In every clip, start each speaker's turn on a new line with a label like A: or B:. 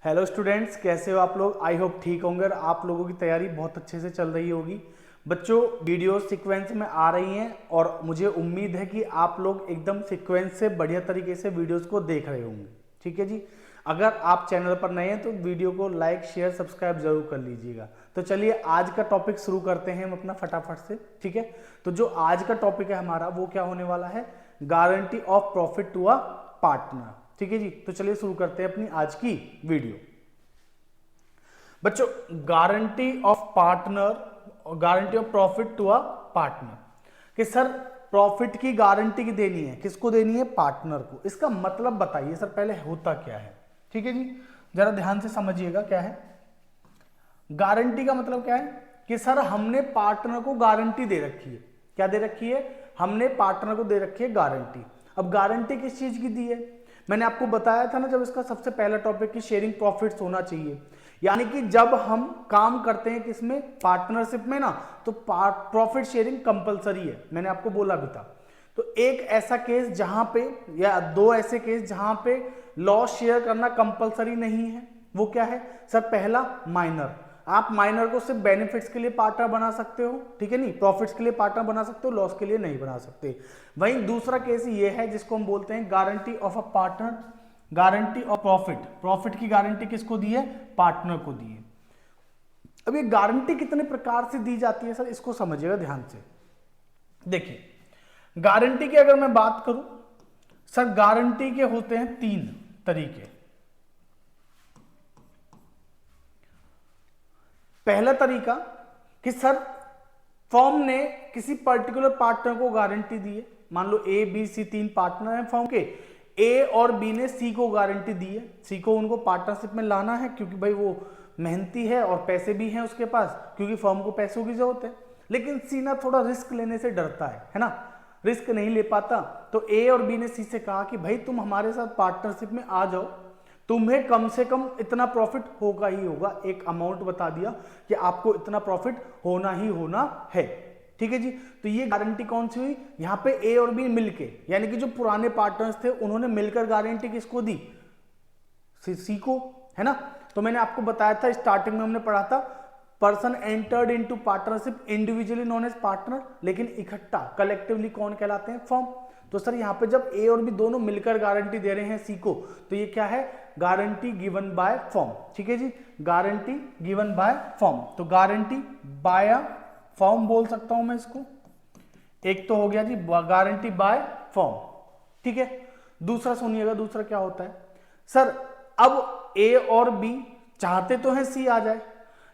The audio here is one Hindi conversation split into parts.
A: हेलो स्टूडेंट्स, कैसे हो आप लोग। आई होप ठीक होंगे और आप लोगों की तैयारी बहुत अच्छे से चल रही होगी। बच्चों, वीडियो सीक्वेंस में आ रही हैं और मुझे उम्मीद है कि आप लोग एकदम सीक्वेंस से बढ़िया तरीके से वीडियोस को देख रहे होंगे। ठीक है जी। अगर आप चैनल पर नए हैं तो वीडियो को लाइक शेयर सब्सक्राइब जरूर कर लीजिएगा। तो चलिए आज का टॉपिक शुरू करते हैं हम अपना फटाफट से। ठीक है, तो जो आज का टॉपिक है हमारा वो क्या होने वाला है, guarantee of profit to a partner. ठीक है जी, तो चलिए शुरू करते हैं अपनी आज की वीडियो। बच्चों, guarantee of partner, guarantee of profit to a partner कि सर प्रॉफिट की गारंटी की देनी है, किसको देनी है, पार्टनर को। इसका मतलब बताइए सर पहले होता क्या है। ठीक है जी, जरा ध्यान से समझिएगा क्या है गारंटी का मतलब। क्या है कि सर हमने पार्टनर को गारंटी दे रखी है। क्या दे रखी है, हमने पार्टनर को दे रखी है गारंटी। अब गारंटी किस चीज की दी है, मैंने आपको बताया था ना जब इसका सबसे पहला टॉपिक की शेयरिंग प्रॉफिट्स होना चाहिए। यानी कि जब हम काम करते हैं किसमें, पार्टनरशिप में ना, तो प्रॉफिट शेयरिंग कंपलसरी है, मैंने आपको बोला भी था। तो एक ऐसा केस जहां पे, या दो ऐसे केस जहां पे लॉस शेयर करना कंपलसरी नहीं है, वो क्या है सर, पहला माइनर। आप माइनर को सिर्फ बेनिफिट्स के लिए पार्टनर बना सकते हो, ठीक है नहीं, प्रॉफिट्स के लिए पार्टनर बना सकते हो, लॉस के लिए नहीं बना सकते। वहीं दूसरा केस ये है जिसको हम बोलते हैं guarantee of a partner, guarantee of profit. Profit की गारंटी किसको दी है, पार्टनर को दी है। अब ये गारंटी कितने प्रकार से दी जाती है सर, इसको समझिएगा ध्यान से। देखिए, गारंटी की अगर मैं बात करूं सर, गारंटी के होते हैं तीन तरीके। पहला तरीका कि सर फर्म ने किसी पर्टिकुलर पार्टनर को गारंटी दी है। मान लो ए बी सी तीन पार्टनर हैं फर्म के, ए और बी ने सी को गारंटी दी है। सी को उनको पार्टनरशिप में लाना है क्योंकि भाई वो मेहनती है और पैसे भी हैं उसके पास, क्योंकि फर्म को पैसों की जरूरत है। लेकिन सी ना थोड़ा रिस्क लेने से डरता है ना, रिस्क नहीं ले पाता। तो ए और बी ने सी से कहा कि भाई तुम हमारे साथ पार्टनरशिप में आ जाओ, तुम्हें कम से कम इतना प्रॉफिट होगा ही होगा। एक अमाउंट बता दिया कि आपको इतना प्रॉफिट होना ही होना है। ठीक है जी, तो ये गारंटी कौन सी हुई, यहां पे ए और बी मिलके, यानी कि जो पुराने पार्टनर्स थे उन्होंने मिलकर गारंटी किसको दी, सी को, है ना। तो मैंने आपको बताया था स्टार्टिंग में हमने पढ़ा था, person entered into partnership individually known as partner, लेकिन इकट्ठा कलेक्टिवली कौन कहलाते हैं, फर्म। तो सर यहां पे जब ए और बी दोनों मिलकर गारंटी दे रहे हैं सी को, तो ये क्या है, गारंटी गिवन बाय फर्म। ठीक है जी, गारंटी गिवन बाय फर्म। तो गारंटी बाय फर्म बोल सकता हूं मैं इसको। एक तो हो गया जी गारंटी बाय फर्म। ठीक है, दूसरा सुनिएगा, दूसरा क्या होता है सर, अब ए और बी चाहते तो हैं सी आ जाए,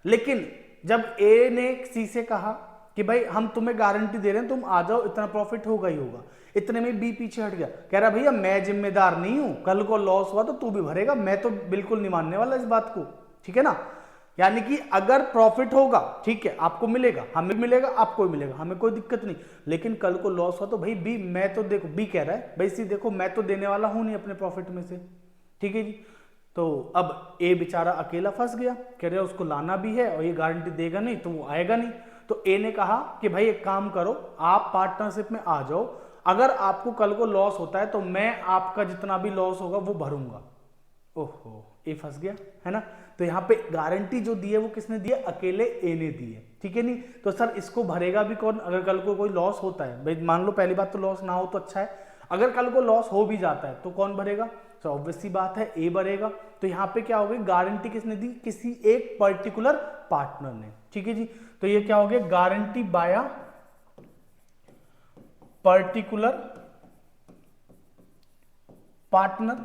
A: लेकिन जब ए ने सी से कहा कि भाई हम तुम्हें गारंटी दे रहे हैं, तुम आ जाओ, इतना प्रॉफिट होगा ही होगा। इतने में बी पीछे हट गया, कह रहा भैया मैं जिम्मेदार नहीं हूं, कल को लॉस हुआ तो तू भी भरेगा, मैं तो बिल्कुल नहीं मानने वाला इस बात को। ठीक है ना, यानी कि अगर प्रॉफिट होगा ठीक है, आपको मिलेगा, हमें मिलेगा, आपको भी मिलेगा, हमें कोई दिक्कत नहीं, लेकिन कल को लॉस हुआ तो भाई बी, मैं तो देखो, बी कह रहा है भाई सी देखो मैं तो देने वाला हूं नहीं अपने प्रॉफिट में से। ठीक है जी, तो अब ए बेचारा अकेला फंस गया, कह रहे उसको लाना भी है और ये गारंटी देगा नहीं तो वो आएगा नहीं। तो ए ने कहा कि भाई एक काम करो, आप पार्टनरशिप में आ जाओ, अगर आपको कल को लॉस होता है तो मैं आपका जितना भी लॉस होगा वो भरूंगा। ओहो, ए फंस गया, है ना। तो यहाँ पे गारंटी जो दी है वो किसने दी है, अकेले ए ने दी है। ठीक है नहीं, तो सर इसको भरेगा भी कौन, अगर कल को कोई लॉस होता है, भाई मान लो पहली बात तो लॉस ना हो तो अच्छा है, अगर कल को लॉस हो भी जाता है तो कौन भरेगा, तो ऑब्वियस सी बात है ए भरेगा। तो यहाँ पे क्या हो गई, गारंटी किसने दी, किसी एक पर्टिकुलर पार्टनर ने। ठीक है जी, तो ये क्या हो गया, गारंटी बाय पर्टिकुलर पार्टनर।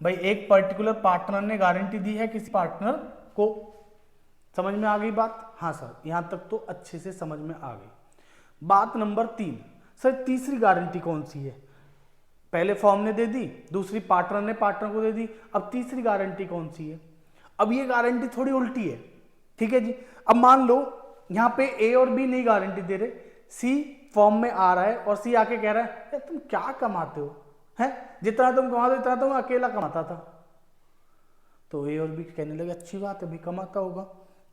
A: भाई एक पर्टिकुलर पार्टनर ने गारंटी दी है किसी पार्टनर को। समझ में आ गई बात, हाँ सर यहां तक तो अच्छे से समझ में आ गई। बात नंबर 3, सर तीसरी गारंटी कौन सी है, पहले फर्म ने दे दी, दूसरी पार्टनर ने पार्टनर को दे दी, अब तीसरी गारंटी कौन सी है। अब ये गारंटी थोड़ी उल्टी है। ठीक है जी, अब मान लो यहां पे ए और बी नहीं गारंटी दे रहे, सी फर्म में आ रहा है और सी आके कह रहा है तुम क्या कमाते हो, है जितना तुम कमाते हो इतना तो मैं अकेला कमाता था। तो ए और बी कहने लगे अच्छी बात है, भी कमाता होगा,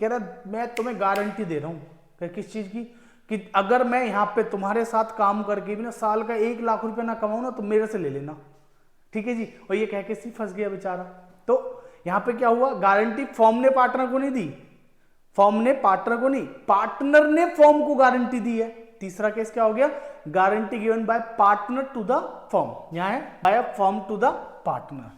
A: कह रहा मैं तुम्हें गारंटी दे रहा हूं, किस चीज की, कि अगर मैं यहाँ पे तुम्हारे साथ काम करके भी ना साल का 1 लाख रुपए ना कमाऊं ना तो मेरे से ले लेना। ठीक है जी, और ये कह के सी फंस गया बेचारा। तो यहां पे क्या हुआ, गारंटी फर्म ने पार्टनर को नहीं दी, फर्म ने पार्टनर को नहीं, पार्टनर ने फर्म को गारंटी दी है। तीसरा केस क्या हो गया, guarantee given by partner to the firm, यहां है by firm to the partner.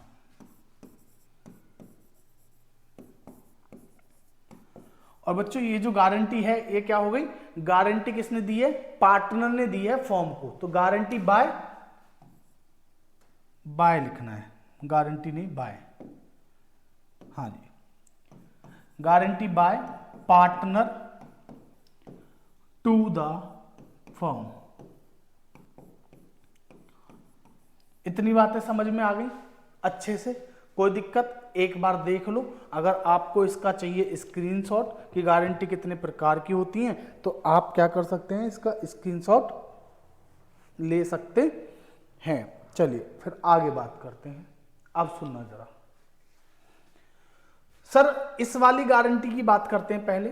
A: और बच्चों ये जो गारंटी है ये क्या हो गई, गारंटी किसने दी है, पार्टनर ने दी है फर्म को, तो गारंटी बाय, बाय लिखना है, गारंटी नहीं बाय, हाँ जी, guarantee by partner to the firm. इतनी बातें समझ में आ गई अच्छे से, कोई दिक्कत, एक बार देख लो। अगर आपको इसका चाहिए स्क्रीनशॉट कि गारंटी कितने प्रकार की होती हैं, तो आप क्या कर सकते हैं, इसका स्क्रीनशॉट ले सकते हैं। चलिए फिर आगे बात करते हैं। अब सुनना जरा सर, इस वाली गारंटी की बात करते हैं पहले।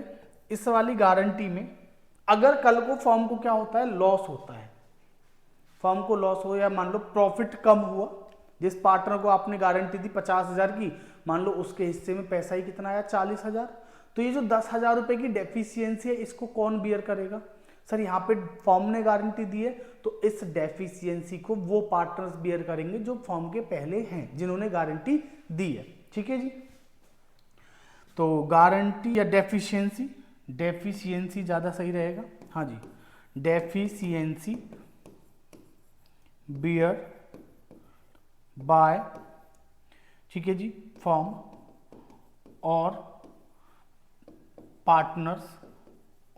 A: इस वाली गारंटी में अगर कल को फर्म को क्या होता है, लॉस होता है, फर्म को लॉस हो या मान लो प्रॉफिट कम हुआ, जिस पार्टनर को आपने गारंटी दी 50,000 की, मान लो उसके हिस्से में पैसा ही कितना आया 40,000, तो ये जो 10,000 रुपए की डेफिशिएंसी है इसको कौन बियर करेगा, सर यहाँ पे फर्म ने गारंटी दी है तो इस डेफिशिएंसी को वो पार्टनर्स बियर करेंगे जो फर्म के पहले हैं, जिन्होंने गारंटी दी है। ठीक है जी, तो गारंटी या डेफिशिएंसी, डेफिशिएंसी ज्यादा सही रहेगा, हाँ जी, डेफिशिएंसी बियर बाय, ठीक है जी, फर्म और पार्टनर्स,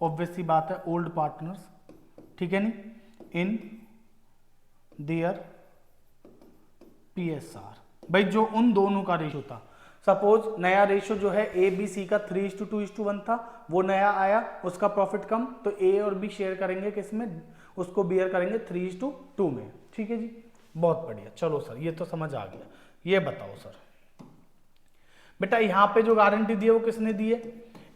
A: ऑब्वियसली बात है ओल्ड पार्टनर्स, ठीक है नहीं, इन देयर PSR। भाई जो उन दोनों का रेशो था, सपोज नया रेशो जो है ए बी सी का 3:2:1 था, वो नया आया, उसका प्रॉफिट कम, तो ए और बी शेयर करेंगे किसमें, उसको बियर करेंगे 3:2 में। ठीक है जी, बहुत बढ़िया। चलो सर ये तो समझ आ गया। ये बताओ सर बेटा, यहां पे जो गारंटी दी है वो किसने दी है,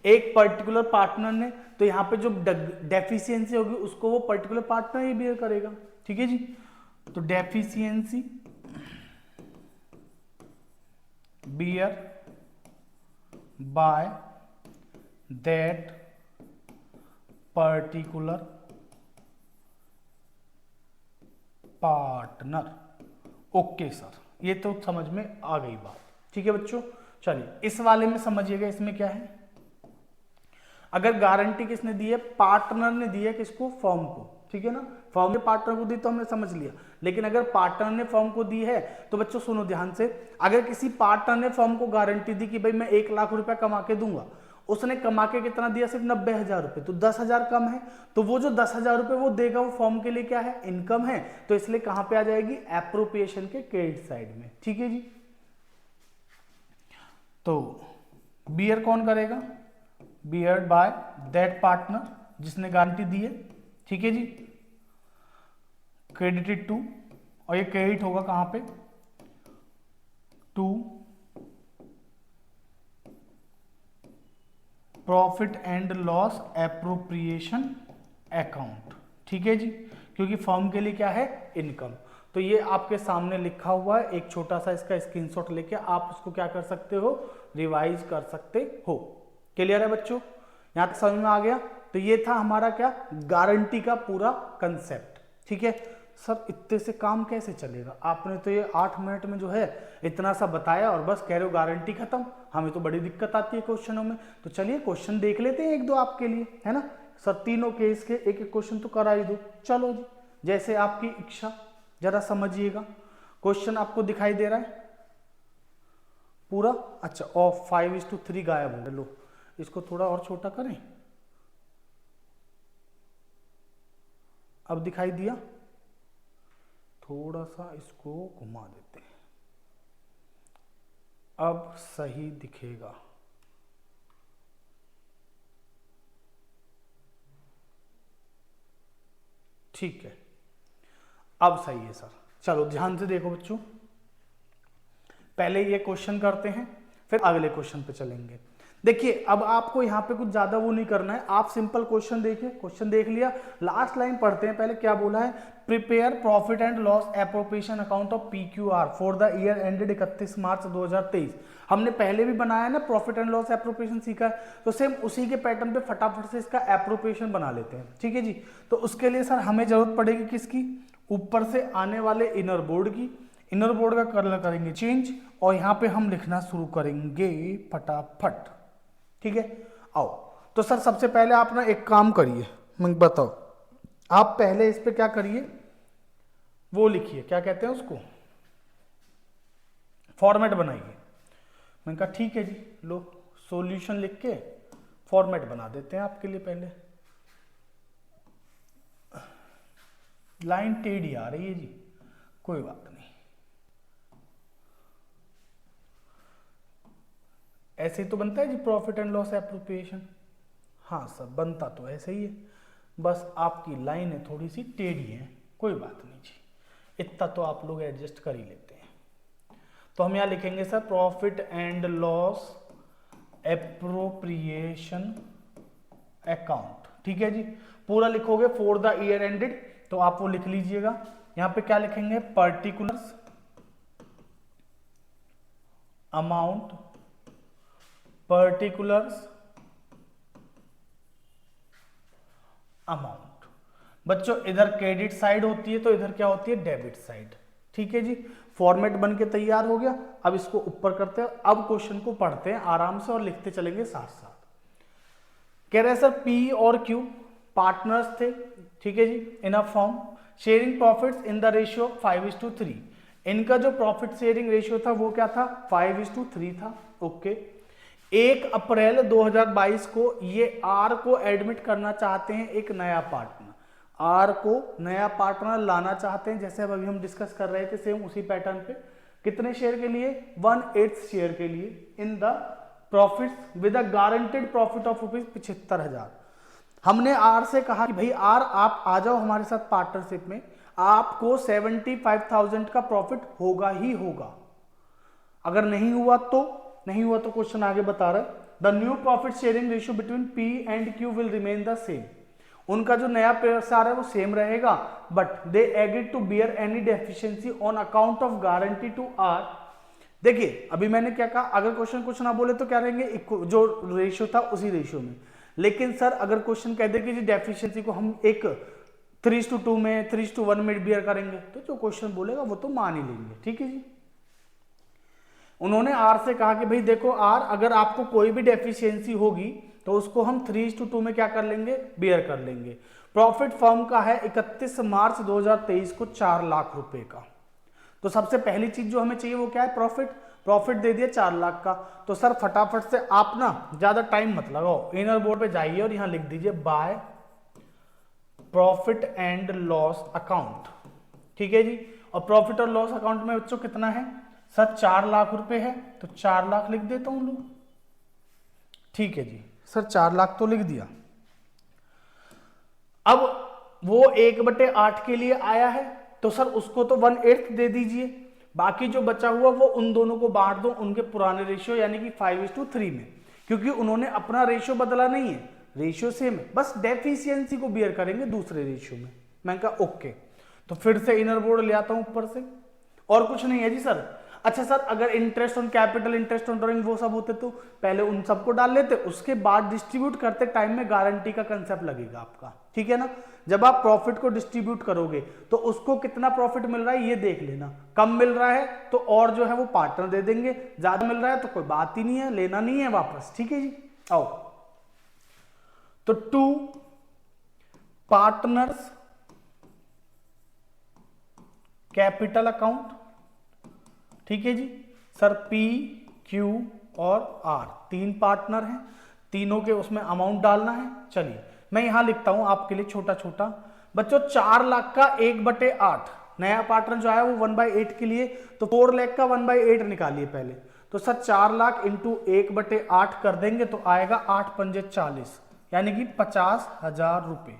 A: एक पर्टिकुलर पार्टनर ने, तो यहां पे जो डेफिशिएंसी होगी उसको वो पर्टिकुलर पार्टनर ही बियर करेगा। ठीक है जी, तो deficiency bear by that particular partner. Okay sir, ये तो समझ में आ गई बात। ठीक है बच्चों, चलिए इस वाले में समझिएगा, इसमें क्या है, अगर गारंटी किसने दी है, पार्टनर ने दी है, किसको, फर्म को, ठीक है ना, फर्म ने पार्टनर को दी तो हमने समझ लिया, लेकिन अगर पार्टनर ने फर्म को दी है तो बच्चों सुनो ध्यान से, अगर किसी पार्टनर ने फर्म को गारंटी दी कि भाई मैं 1 लाख रुपया कमा के दूंगा, उसने कमा के कितना दिया, सिर्फ 90,000 रुपए, तो 10,000 कम है, तो वो जो 10,000 रुपए वो देगा वो फर्म के लिए क्या है, इनकम है, तो इसलिए कहां पे आ जाएगी, एप्रोप्रिएशन के क्रेडिट साइड में। ठीक है जी, तो बियर कौन करेगा, बियर बाय दैट पार्टनर जिसने गारंटी दी है। ठीक है जी, क्रेडिटेड टू, और ये क्रेडिट होगा कहां पे, to profit and loss appropriation account. ठीक है जी, क्योंकि फर्म के लिए क्या है, इनकम। तो ये आपके सामने लिखा हुआ है, एक छोटा सा इसका स्क्रीनशॉट लेके आप इसको क्या कर सकते हो, रिवाइज कर सकते हो। क्लियर है बच्चों, यहां तक समझ में आ गया। तो ये था हमारा क्या, गारंटी का पूरा कंसेप्ट। ठीक है सर, इतने से काम कैसे चलेगा, आपने तो ये 8 मिनट में जो है इतना सा बताया और बस कह रहे हो गारंटी खत्म, हमें तो बड़ी दिक्कत आती है क्वेश्चनों में। तो चलिए क्वेश्चन देख लेते हैं 1-2 आपके लिए, है ना सर, तीनों केस के एक एक क्वेश्चन तो करा ही दो। चलो जी, जैसे आपकी इच्छा, जरा समझिएगा। क्वेश्चन आपको दिखाई दे रहा है पूरा, अच्छा, ऑफ 5:3 गायब हो गया, लो इसको थोड़ा और छोटा करें, अब दिखाई दिया, थोड़ा सा इसको घुमा देते हैं, अब सही दिखेगा। ठीक है, अब सही है सर। चलो ध्यान से देखो बच्चों, पहले ये क्वेश्चन करते हैं फिर अगले क्वेश्चन पे चलेंगे। देखिए अब आपको यहाँ पे कुछ ज्यादा वो नहीं करना है, आप सिंपल क्वेश्चन देखिए, क्वेश्चन देख लिया, लास्ट लाइन पढ़ते हैं पहले क्या बोला है। Prepare profit and loss appropriation account of PQR for the year ended 31 March 2023। हमने पहले भी बनाया ना प्रॉफिट एंड लॉस एप्रोप्रिएशन सीखा है, तो सेम उसी के पैटर्न पे फटाफट से इसका एप्रोप्रिएशन बना लेते हैं, ठीक है जी। तो उसके लिए सर हमें जरूरत पड़ेगी किसकी, ऊपर से आने वाले इनर बोर्ड की। इनर बोर्ड का कलर करेंगे चेंज और यहाँ पे हम लिखना शुरू करेंगे फटाफट, ठीक है। आओ तो सर सबसे पहले आप ना एक काम करिए, मैं बताओ, आप पहले इस पे क्या करिए, वो लिखिए, क्या कहते हैं उसको, फॉर्मेट बनाइए। मैंने कहा ठीक है जी, लो सॉल्यूशन लिख के फॉर्मेट बना देते हैं आपके लिए। पहले लाइन टेढ़ी आ रही है जी, कोई बात नहीं, ऐसे ही तो बनता है जी प्रॉफिट एंड लॉस एप्रोप्रिएशन। हाँ सर बनता तो ऐसे ही है, बस आपकी लाइनें थोड़ी सी टेढ़ी हैं, कोई बात नहीं जी, इतना तो आप लोग एडजस्ट कर ही लेते हैं। तो हम यहाँ लिखेंगे sir profit and loss appropriation account, ठीक है जी। पूरा लिखोगे फॉर द ईयर एंडेड, तो आप वो लिख लीजिएगा। यहाँ पे क्या लिखेंगे, पर्टिकुलर्स अमाउंट, पर्टिकुलर्स अमाउंट। बच्चों इधर क्रेडिट साइड होती है तो इधर क्या होती है, डेबिट साइड, ठीक है जी। फॉर्मेट बन के तैयार हो गया, अब इसको ऊपर करते हैं, अब क्वेश्चन को पढ़ते हैं आराम से और लिखते चलेंगे साथ साथ। कह रहे हैं सर P और Q पार्टनर्स थे, ठीक है जी, in a firm sharing profits in the ratio 5:3। इनका जो प्रॉफिट शेयरिंग रेशियो था वो क्या था, 5:3 था, ओके। 1 अप्रैल 2022 को ये R को एडमिट करना चाहते हैं, एक नया पार्टनर, R को नया पार्टनर लाना चाहते हैं, जैसे अभी हम डिस्कस कर रहे थे सेम उसी पैटर्न पे। कितने शेयर के लिए, 1/8 शेयर के लिए in the profits with a guaranteed profit of ₹75,000। हमने R से कहा कि भाई R आप आ जाओ हमारे साथ पार्टनरशिप में, आपको 75,000 का प्रॉफिट होगा ही होगा, अगर नहीं हुआ तो क्वेश्चन आगे बता रहा है the new profit sharing ratio between P and Q will remain the same. उनका जो नया पैसा है वो सेम रहेगा, but they agreed to bear any deficiency on account of guarantee to R। देखिए अभी मैंने क्या कहा, अगर क्वेश्चन कुछ ना बोले तो क्या रहेंगे, जो रेशियो था उसी रेशियो में। लेकिन सर अगर क्वेश्चन कह दे कि जी डेफिशिएंसी को हम एक 3:2 में 3:1 में बियर करेंगे, तो जो क्वेश्चन बोलेगा वो तो मान ही लेंगे, ठीक है जी। उन्होंने R से कहा कि भाई देखो R, अगर आपको कोई भी डेफिशिएंसी होगी तो उसको हम 3:2 में क्या कर लेंगे, बियर कर लेंगे। प्रॉफिट फर्म का है 31 मार्च 2023 को 4 लाख रुपए का। तो सबसे पहली चीज जो हमें चाहिए वो क्या है, प्रॉफिट दे दिया 4 लाख का। तो सर फटाफट से आप ना ज्यादा टाइम मत लगाओ, इनर बोर्ड पे जाइए और यहां लिख दीजिए by profit and loss account, ठीक है जी। और प्रॉफिट और लॉस अकाउंट में बच्चों कितना है सर, 4 लाख रुपए है, तो 4 लाख लिख देता हूं लोग, ठीक है जी। सर 4 लाख तो लिख दिया। अब वो 1/8 के लिए आया है, तो सर उसको तो 1/8 दे दीजिए, बाकी जो बचा हुआ वो उन दोनों को बांट दो उनके पुराने रेशियो यानी कि 5:3 में, क्योंकि उन्होंने अपना रेशियो बदला नहीं है, रेशियो सेम है, बस डेफिशिएंसी को बियर करेंगे दूसरे रेशियो में। मैंने कहा ओके, तो फिर से इनर बोर्ड ले आता हूं ऊपर से, और कुछ नहीं है जी सर। अच्छा सर अगर interest on capital, interest on drawing वो सब होते तो पहले उन सबको डाल लेते, उसके बाद डिस्ट्रीब्यूट करते टाइम में गारंटी का कंसेप्ट लगेगा आपका, ठीक है ना। जब आप प्रॉफिट को डिस्ट्रीब्यूट करोगे तो उसको कितना प्रॉफिट मिल रहा है ये देख लेना, कम मिल रहा है तो और जो है वो पार्टनर दे देंगे, ज्यादा मिल रहा है तो कोई बात ही नहीं है, लेना नहीं है वापस, ठीक है जी। आओ तो 2 पार्टनर्स कैपिटल अकाउंट, ठीक है जी। सर P, Q और R 3 पार्टनर हैं, तीनों के उसमें अमाउंट डालना है। चलिए मैं यहां लिखता हूं आपके लिए छोटा छोटा बच्चों, 4 लाख का 1/8, नया पार्टनर जो आया वो 1/8 के लिए, तो 4 लाख का 1/8 निकालिए पहले। तो सर 4 लाख इंटू 1/8 कर देंगे तो आएगा 8 पंजे 40, यानी कि 50,000 रुपए।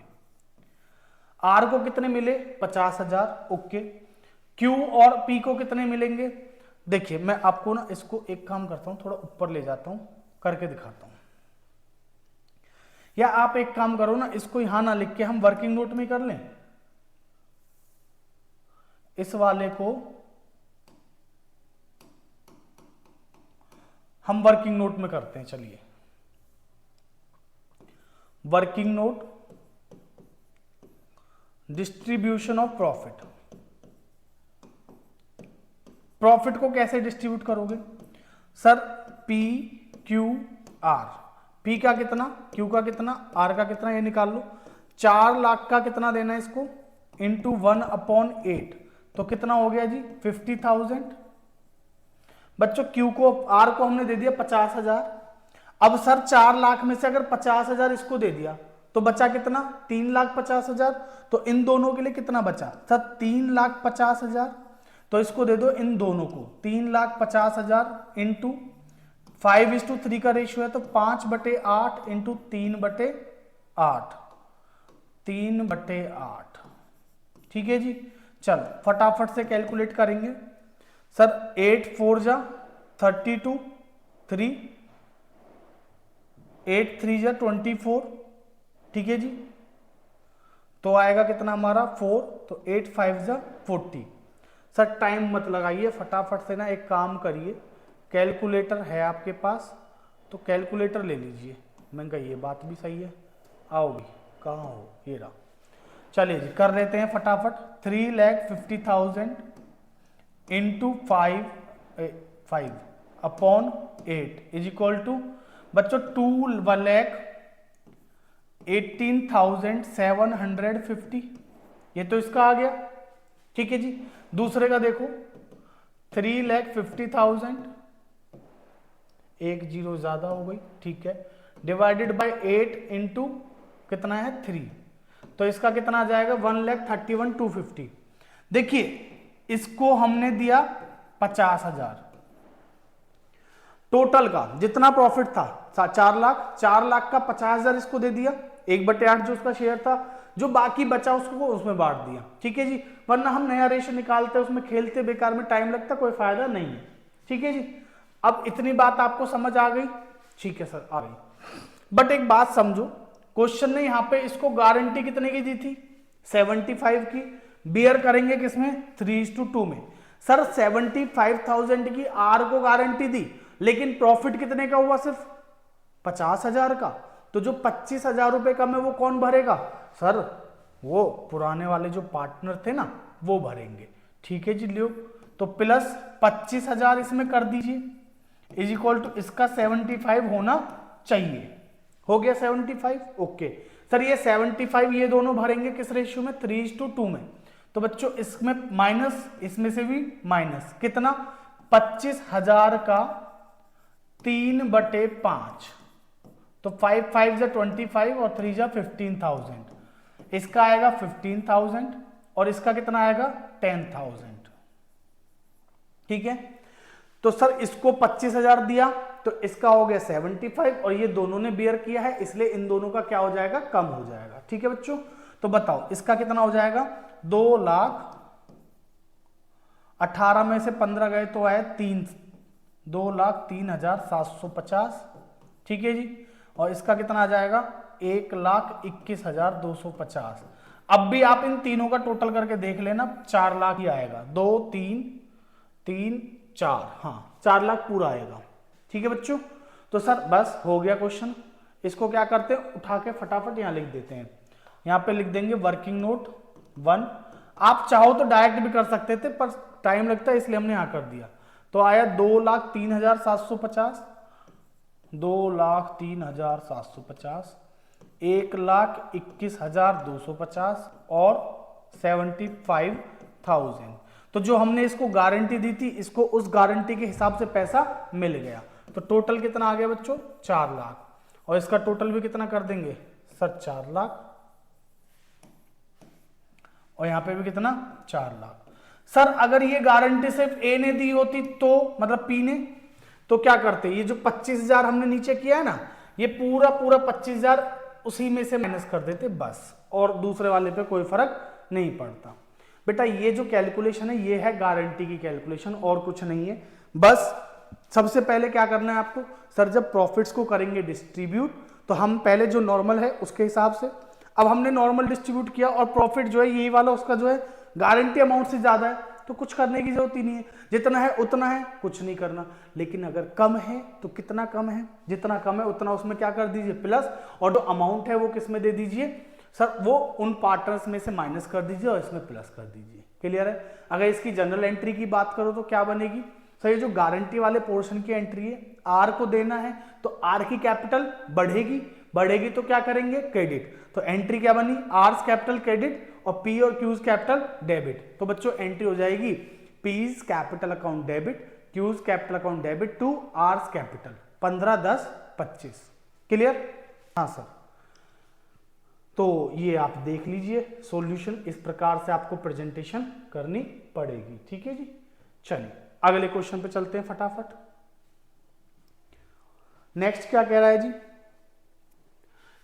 A: R को कितने मिले, 50,000, ओके। Q और P को कितने मिलेंगे, देखिए मैं आपको ना इसको एक काम करता हूं, थोड़ा ऊपर ले जाता हूं, करके दिखाता हूं। या आप एक काम करो ना, इसको यहां ना लिख के हम वर्किंग नोट में कर लें, इस वाले को हम वर्किंग नोट में करते हैं। चलिए, working note, distribution of profit. Profit को कैसे डिस्ट्रीब्यूट करोगे sir? P Q R, P का कितना, क्यू का कितना, आर का कितना, ये निकाल लो। 4 लाख का कितना देना है इसको, इंटू 1/8, तो कितना हो गया जी 50,000। बच्चों क्यू को, आर को हमने दे दिया 50,000। अब सर 4 लाख में से अगर 50,000 इसको दे दिया तो बचा कितना, 3,50,000। तो इन दोनों के लिए कितना बचा सर, 3,50,000। तो इसको दे दो इन दोनों को 3,50,000 इंटू 5:3 का रेशियो है, तो 5/8 इंटू 3/8, 3/8। ठीक है जी, चलो फटाफट से कैलकुलेट करेंगे सर। 8 4 जा 32, 3, 8 3 जा 24। ठीक है जी, तो आएगा कितना हमारा 4, तो 8 5 जा 40। सर टाइम मत लगाइए, फटाफट से ना एक काम करिए, कैलकुलेटर है आपके पास तो कैलकुलेटर ले लीजिए। मैंने कहा ये बात भी सही है, आओगी कहाँ हो, ये रहा। चलिए जी कर लेते हैं फटाफट। 3,50,000 इंटू 5/8 इज इक्वल टू बच्चों 2,18,750। ये तो इसका आ गया। ठीक है जी, दूसरे का देखो 3,50,000, एक जीरो ज्यादा हो गई, ठीक है, डिवाइडेड बाय 8 इंटू कितना है 3, तो इसका कितना आ जाएगा 1,31,250। देखिए इसको हमने दिया 50,000, टोटल का जितना प्रॉफिट था 4 लाख, 4 लाख का 50,000 इसको दे दिया, 1/8 जो उसका शेयर था, जो बाकी बचा उसको उसमें बांट दिया। ठीक है जी, वरना हम नया रेशियो निकालते उसमें खेलते बेकार में टाइम लगता, कोई फायदा नहीं है। ठीक है जी, अब इतनी बात आपको समझ आ गई? ठीक है सर आ गई। बट एक बात समझो, क्वेश्चन ने यहां पे इसको गारंटी कितने की दी थी, 75 की। बियर करेंगे किसमें, 3:2 में। सर 75,000 की आर को गारंटी दी, लेकिन प्रॉफिट कितने का हुआ, सिर्फ 50,000 का। तो जो 25,000 रुपए कम है वो कौन भरेगा सर, वो पुराने वाले जो पार्टनर थे ना वो भरेंगे। ठीक है जी, लियो तो प्लस 25,000 इसमें कर दीजिए, इज इक्वल टू इसका 75 होना चाहिए। हो गया 75, ओके। सर ये 75 ये दोनों भरेंगे किस रेशियो में, 3:2 में। तो बच्चों इसमें माइनस, इसमें से भी माइनस, कितना 25,000 का 3/5, तो 5 5 जा 25 और 3 जा 15,000। इसका आएगा 15,000 और इसका कितना आएगा 10,000। ठीक है, तो सर इसको 25,000 दिया तो इसका हो गया 75 और ये दोनों ने बियर किया है, इसलिए इन दोनों का क्या हो जाएगा, कम हो जाएगा। ठीक है बच्चों, तो बताओ इसका कितना हो जाएगा, 2,18,000 में से 15 गए तो आए 2,03,750। ठीक है जी, और इसका कितना आ जाएगा 1,21,250। अब भी आप इन तीनों का टोटल करके देख लेना, 4 लाख ही आएगा, 2 3 3 4, हाँ 4 लाख पूरा आएगा। ठीक है बच्चों, तो सर बस हो गया क्वेश्चन। इसको क्या करते हैं, उठा के फटाफट यहां लिख देते हैं। यहां पे लिख देंगे वर्किंग नोट 1। आप चाहो तो डायरेक्ट भी कर सकते थे पर टाइम लगता है इसलिए हमने यहां कर दिया। तो आया 2,03,750, 2,03,750, 1,21,250 और 75,000। तो जो हमने इसको गारंटी दी थी, इसको उस गारंटी के हिसाब से पैसा मिल गया। तो टोटल कितना आ गया बच्चों, 4 लाख। और इसका टोटल भी कितना कर देंगे सर, 4 लाख, और यहां पे भी कितना 4 लाख। सर अगर ये गारंटी सिर्फ ए ने दी होती तो, मतलब पी ने, तो क्या करते, ये जो 25,000 हमने नीचे किया है ना, ये पूरा 25,000 उसी में से माइनस कर देते बस, और दूसरे वाले पे कोई फर्क नहीं पड़ता। बेटा ये जो कैलकुलेशन है ये है गारंटी की कैलकुलेशन, और कुछ नहीं है। बस सबसे पहले क्या करना है आपको, सर जब प्रॉफिट्स को करेंगे डिस्ट्रीब्यूट तो हम पहले जो नॉर्मल है उसके हिसाब से, अब हमने नॉर्मल डिस्ट्रीब्यूट किया और प्रॉफिट जो है यही वाला उसका जो है गारंटी अमाउंट से ज्यादा है, तो कुछ करने की जरूरत ही नहीं है, जितना है उतना है, कुछ नहीं करना। लेकिन अगर कम है तो कितना कम है, जितना कम है उतना उसमें क्या कर दीजिए प्लस, और जो अमाउंट है वो किस में दे दीजिए सर, वो उन पार्टनर्स में से माइनस कर दीजिए और इसमें प्लस कर दीजिए। क्लियर है। अगर इसकी जनरल एंट्री की बात करो तो क्या बनेगी सर, ये जो गारंटी वाले पोर्शन की एंट्री है, आर को देना है तो आर की कैपिटल बढ़ेगी, बढ़ेगी तो क्या करेंगे क्रेडिट, तो एंट्री क्या बनी आर्स कैपिटल क्रेडिट और पी और क्यूज कैपिटल डेबिट। तो बच्चों एंट्री हो जाएगी P's capital account debit, Q's capital account debit to R's capital 15, 10, 25। Clear. हाँ सर, तो ये आप देख लीजिए सॉल्यूशन, इस प्रकार से आपको प्रेजेंटेशन करनी पड़ेगी। ठीक है जी, चलिए अगले क्वेश्चन पे चलते हैं फटाफट। नेक्स्ट क्या कह रहा है जी,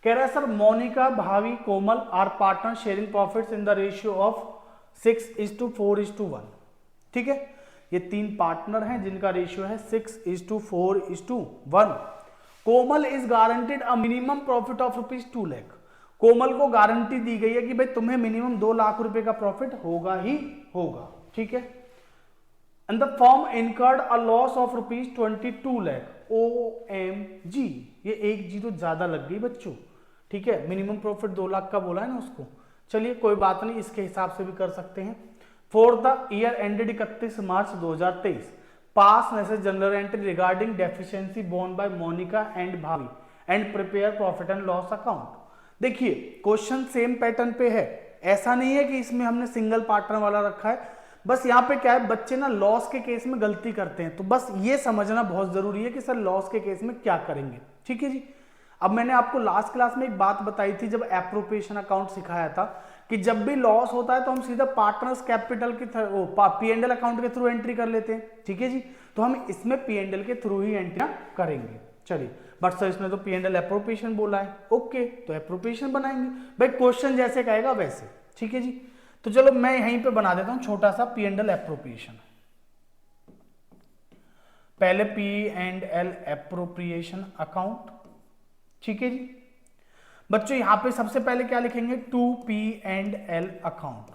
A: कह रहा है sir Monika, Bhavi, Komal are partner sharing profits in the ratio of 6:4:1। ठीक है, ये तीन पार्टनर हैं जिनका रेशियो है 6:4:1। Komal is guaranteed a minimum profit of ₹2 lakh. Komal को गारंटी दी गई है कि भाई तुम्हें मिनिमम 2 लाख रुपए का प्रॉफिट होगा ही होगा। ठीक है, and the firm incurred a loss of ₹22 lakh. OMG, ये एक जी तो ज्यादा लग गई बच्चों। ठीक है, मिनिमम प्रॉफिट 2 लाख का बोला है ना उसको। चलिए कोई बात नहीं, इसके हिसाब से भी कर सकते हैं। For the year ended 31 March 2023 pass necessary journal entry regarding deficiency borne by Monika and Bhavi and prepare profit and loss account. देखिए क्वेश्चन सेम पैटर्न पे है, ऐसा नहीं है कि इसमें हमने सिंगल पार्टनर वाला रखा है। बस यहाँ पे क्या है, बच्चे ना लॉस के केस में गलती करते हैं, तो बस ये समझना बहुत जरूरी है कि सर लॉस के केस में क्या करेंगे। ठीक है जी, अब मैंने आपको लास्ट क्लास में एक बात बताई थी जब एप्रोप्रिएशन अकाउंट सिखाया था कि जब भी लॉस होता है तो हम सीधा पार्टनर्स कैपिटल के P&L अकाउंट के थ्रू एंट्री कर लेते हैं। ठीक है जी, तो हम इसमें P&L के थ्रू ही एंट्री करेंगे। चलिए, बट सर इसमें तो P&L एप्रोप्रिएशन बोला है, ओके तो एप्रोप्रिएशन बनाएंगे भाई, क्वेश्चन जैसे कहेगा वैसे। ठीक है जी, तो चलो मैं यहीं पे बना देता हूं छोटा सा P&L एप्रोप्रिएशन। पहले P&L एप्रोप्रिएशन अकाउंट। ठीक है जी बच्चों, यहां पे सबसे पहले क्या लिखेंगे, टू P&L अकाउंट।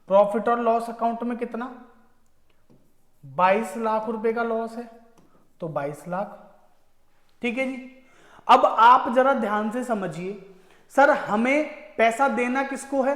A: प्रॉफिट और लॉस अकाउंट में कितना 22 लाख रुपए का लॉस है, तो 22 लाख। ठीक है जी, अब आप जरा ध्यान से समझिए, सर हमें पैसा देना किसको है,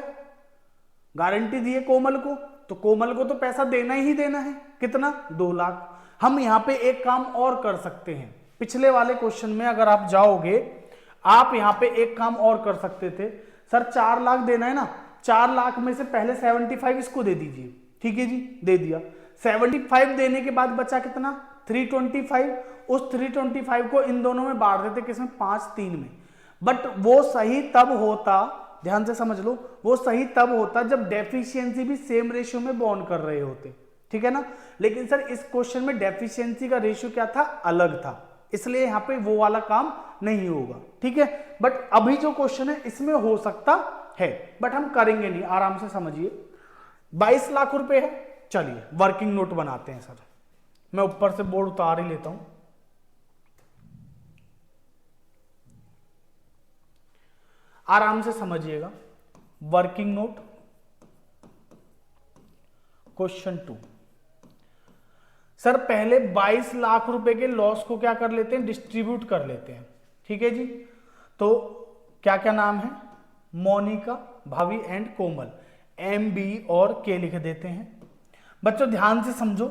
A: गारंटी दी है कोमल को, तो कोमल को तो पैसा देना ही देना है, कितना 2 लाख। हम यहां पे एक काम और कर सकते हैं, पिछले वाले क्वेश्चन में अगर आप जाओगे, आप यहां पे एक काम और कर सकते थे, सर 4 लाख देना है ना, 4 लाख में से पहले 75 इसको दे दीजिए। ठीक है जी, दे दिया। 75 देने के बाद बचा कितना 325, उस 325 को इन दोनों में बांट देते, किसमें 5-3 में। बट वो सही तब होता, ध्यान से समझ लो, वो सही तब होता जब डेफिशिएंसी भी सेम रेशियो में बॉन्ड कर रहे होते। ठीक है ना, लेकिन सर इस क्वेश्चन में डेफिशिएंसी का रेशियो क्या था, अलग था, इसलिए यहां पे वो वाला काम नहीं होगा। ठीक है, बट अभी जो क्वेश्चन है इसमें हो सकता है, बट हम करेंगे नहीं, आराम से समझिए। 22 लाख रुपए है, चलिए वर्किंग नोट बनाते हैं। सर मैं ऊपर से बोर्ड उतार ही लेता हूं, आराम से समझिएगा। Working note question 2। सर पहले 22 लाख रुपए के लॉस को क्या कर लेते हैं, डिस्ट्रीब्यूट कर लेते हैं। ठीक है जी, तो क्या क्या नाम है, मोनिका, भावी एंड कोमल, M, B और K लिख देते हैं। बच्चों ध्यान से समझो,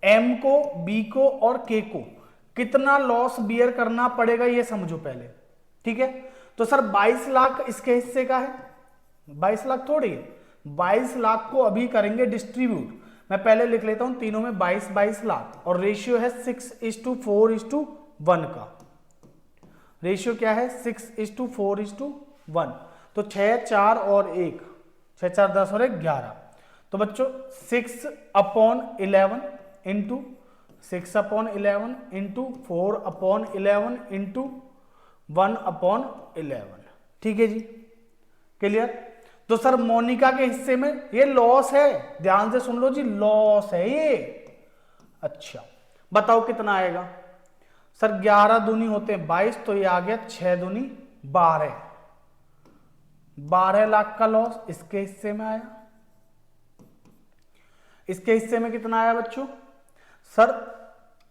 A: M को, B को और K को कितना लॉस बियर करना पड़ेगा ये समझो पहले। ठीक है, तो सर 22 लाख इसके हिस्से का है, 22 लाख थोड़ी है, 22 लाख को अभी करेंगे डिस्ट्रीब्यूट। मैं पहले लिख लेता हूं तीनों में 22 लाख, और रेशियो है 6:4:1 का। रेशियो क्या है 6:4:1, तो 6, 4 और 1, 6, 4, 10 और 1, 11। तो बच्चों 6/11 इंटू 6/11 इंटू 4/11 इंटू 1/11। ठीक है जी, क्लियर। तो सर मोनिका के हिस्से में ये लॉस है, ध्यान से सुन लो जी, लॉस है ये। अच्छा बताओ कितना आएगा, सर 11 दूनी होते हैं 22, तो ये आ गया 6 दूनी 12 लाख का लॉस इसके हिस्से में आया। इसके हिस्से में कितना आया बच्चों? सर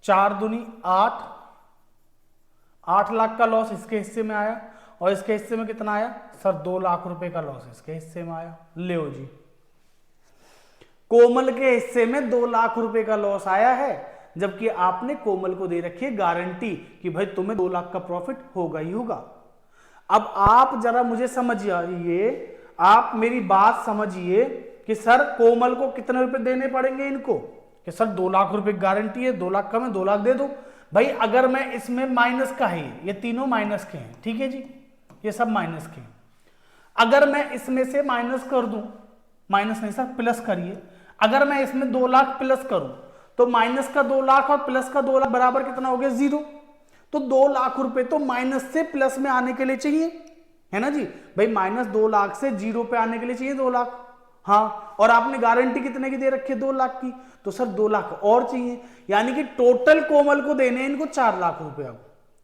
A: 4 दूनी 8 लाख का लॉस इसके हिस्से में आया। और इसके हिस्से में कितना आया? सर 2 लाख रुपए का लॉस इसके हिस्से में आया। ले जी, कोमल के हिस्से में 2 लाख रुपए का लॉस आया है, जबकि आपने कोमल को दे रखी है गारंटी कि भाई तुम्हें 2 लाख का प्रॉफिट होगा ही होगा। अब आप जरा मुझे समझिए, आप मेरी बात समझिए कि सर कोमल को कितने रुपए देने पड़ेंगे इनको, कि सर 2 लाख रुपए गारंटी है, 2 लाख का मैं 2 लाख दे दूं। भाई अगर मैं इसमें माइनस का है, ये तीनों माइनस के हैं, ठीक है जी, ये सब माइनस के हैं। अगर मैं इसमें से माइनस कर दूं, माइनस नहीं सर प्लस करिए, अगर मैं इसमें 2 लाख प्लस करूं तो माइनस का 2 लाख और प्लस का 2 लाख बराबर कितना हो गया? 0। तो 2 लाख रुपए तो माइनस से प्लस में आने के लिए चाहिए, है ना जी। भाई माइनस 2 लाख से 0 पे आने के लिए चाहिए 2 लाख। हाँ, और आपने गारंटी कितने की दे रखी है? 2 लाख की, तो सर 2 लाख और चाहिए, यानी कि टोटल कोमल को देने इनको 4 लाख रुपए। अब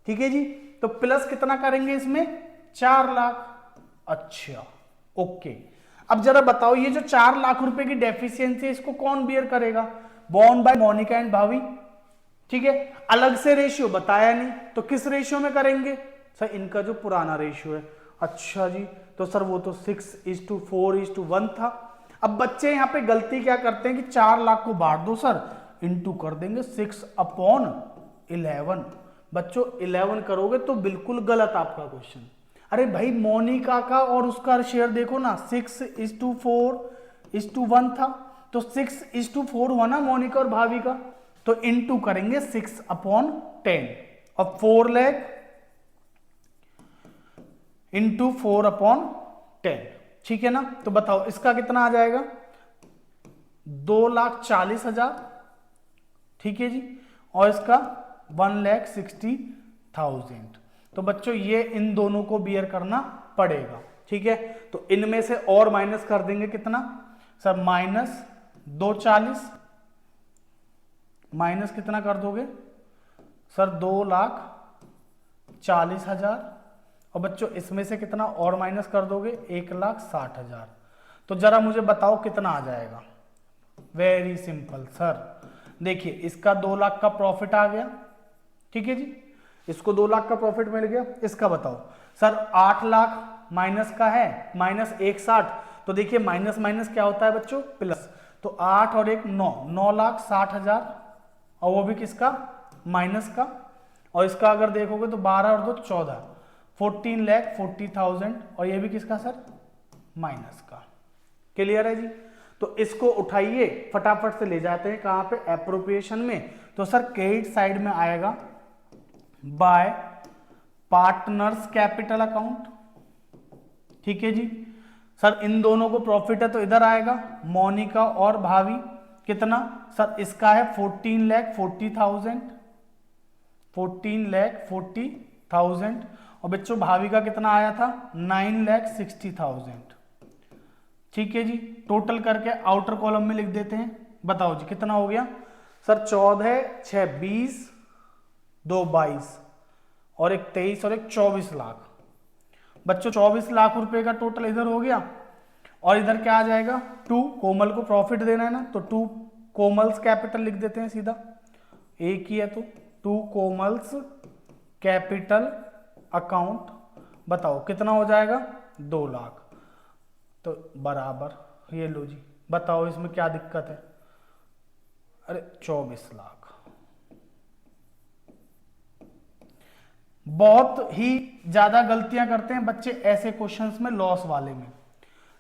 A: ठीक है जी, तो प्लस कितना करेंगे इसमें? 4 लाख। अच्छा ओके, अब जरा बताओ ये जो 4 लाख रुपए की डेफिशिएंसी है इसको कौन बियर करेगा? बॉर्न बाय मोनिका एंड भावी। ठीक है, अलग से रेशियो बताया नहीं, तो किस रेशियो में करेंगे? सर इनका जो पुराना रेशियो है। अच्छा जी, तो सर वो तो 6:4:1 था। अब बच्चे यहां पे गलती क्या करते हैं कि 4 लाख को बांट दो सर, इंटू कर देंगे 6/11। बच्चों 11 करोगे तो बिल्कुल गलत आपका क्वेश्चन। अरे भाई मोनिका का और उसका शेयर देखो ना, 6:4:1 था, तो 6:4 हुआ ना मोनिका और भाभी का, तो इंटू करेंगे 6/10 और 4 लाख इंटू 4/10। ठीक है ना, तो बताओ इसका कितना आ जाएगा? 2,40,000। ठीक है जी, और इसका 1,60,000। तो बच्चों ये इन दोनों को बियर करना पड़ेगा। ठीक है, तो इनमें से और माइनस कर देंगे कितना सर? -240 माइनस कितना कर दोगे सर? 2,40,000। और बच्चों इसमें से कितना और माइनस कर दोगे? 1,60,000। तो जरा मुझे बताओ कितना आ जाएगा? वेरी सिंपल सर, देखिए इसका 2 लाख का प्रॉफिट आ गया। ठीक है जी, इसको 2 लाख का प्रॉफिट मिल गया। इसका बताओ सर 8 लाख माइनस का है, -160। तो देखिए माइनस माइनस क्या होता है बच्चों? प्लस। तो 8 और 1 9,60,000, और वो भी किसका? माइनस का। और इसका अगर देखोगे तो 12 और 2 14, 14,40,000। और ये भी किसका सर? माइनस का। क्लियर है जी? तो इसको उठाइए, फटाफट से ले जाते हैं कहां पे? एप्रोप्रिएशन में। तो सर क्रेडिट साइड में आएगा बाय पार्टनर्स कैपिटल अकाउंट। ठीक है जी सर, इन दोनों को प्रॉफिट है तो इधर आएगा मोनिका और भाभी। कितना सर? इसका है 14,40,000, 14,40,000। और बच्चों भाभी का कितना आया था? 9,60,000। ठीक है जी, टोटल करके आउटर कॉलम में लिख देते हैं। बताओ जी कितना हो गया सर? 14, 6, 20, 2, 22 और 1 23 और 1 24 लाख। बच्चों 24 लाख रुपए का टोटल इधर हो गया। और इधर क्या आ जाएगा? 2, कोमल को प्रॉफिट देना है ना, तो 2 कोमल्स कैपिटल लिख देते हैं सीधा, एक ही है तो 2 कोमल्स कैपिटल अकाउंट। बताओ कितना हो जाएगा? 2 लाख। तो बराबर ये लो जी, बताओ इसमें क्या दिक्कत है? अरे 24 लाख। बहुत ही ज्यादा गलतियां करते हैं बच्चे ऐसे क्वेश्चंस में, लॉस वाले में।